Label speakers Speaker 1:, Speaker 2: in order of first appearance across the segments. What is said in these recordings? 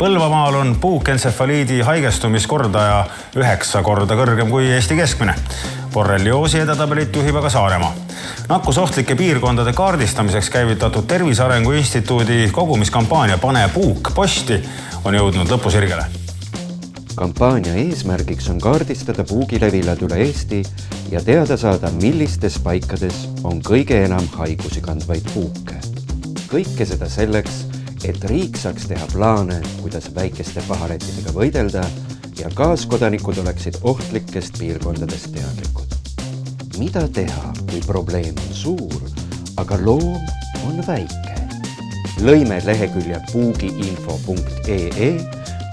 Speaker 1: Põlvamaal on puukentsefaliidi haigestumiskordaja 9 korda kõrgem kui Eesti keskmine. Borrelioosi edetabelit juhib aga Saaremaa. Nakkusohtlike piirkondade kaardistamiseks käivitatud Tervise Arengu Instituudi kogumiskampaania Pane puuk posti on jõudnud lõpusirgele.
Speaker 2: Kampaania eesmärgiks on kaardistada puugilevilad üle Eesti ja teada saada, millistes paikades on kõige enam haigusi kandvaid puuke. Kõike seda selleks, et riik saaks teha plaane, kuidas väikeste paharättidega võidelda ja kaaskodanikud oleksid ohtlikest piirkondadest teadlikud. Mida teha, kui probleem on suur, aga loom on väike? Lõime lehekülje puugiinfo.ee,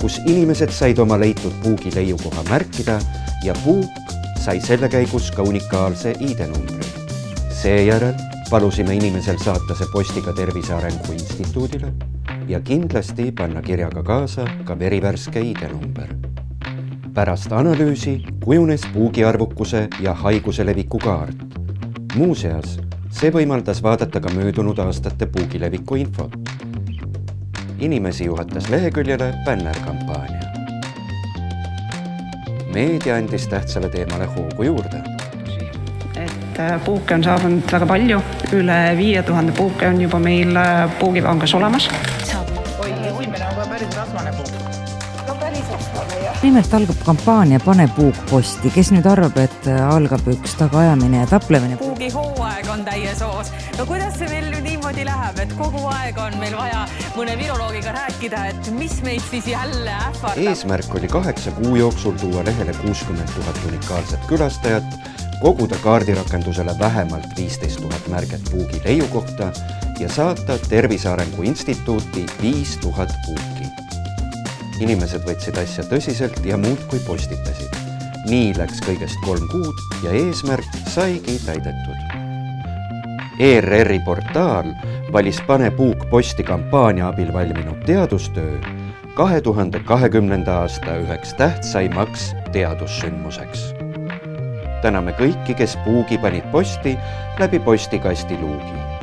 Speaker 2: kus inimesed said oma leitud puugi leiukoha märkida ja puuk sai selle käigus ka unikaalse ID-numbri. Seejärel palusime inimesel saata see postiga Tervise Arengu Instituudile ja kindlasti panna kirjaga kaasa ka verivärske ID-number. Pärast analüüsi kujunes puugiarvukuse ja haiguse leviku kaart. Muuseas, see võimaldas vaadata ka möödunud aastate puugileviku infot. Inimesi juhatas leheküljele bännerkampaania. Meedia andis tähtsale teemale hoogu juurde.
Speaker 3: Puuke on saabunud väga palju. Üle 5000 puuke on juba meil puugipangas olemas.
Speaker 4: Nimelt algab kampaania Pane puuk posti, kes nüüd arvab, et algab üks tagaajamine ja taplemine.
Speaker 5: Puugi hooaeg on täies hoos. No kuidas see meil niimoodi läheb, et kogu aeg on meil vaja mõne viroloogiga rääkida, et mis meid siis jälle ähvardab?
Speaker 2: Eesmärk oli 8 kuu jooksul tuua lehele 60 000 unikaalset külastajat, koguda kaardirakendusele vähemalt 15 000 märget puugi leiu kohta ja saata Tervise Arengu Instituuti 5000 puuki. Inimesed võtsid asja tõsiselt ja muudkui postitasid. Nii läks kõigest 3 kuud ja eesmärk saigi täidetud. ERR-i portaal valis Pane puuk posti kampaania abil valminud teadustöö 2020. aasta üheks tähtsaimaks teadussündmuseks. Täname kõiki, kes puugi panid posti läbi postikasti luugi.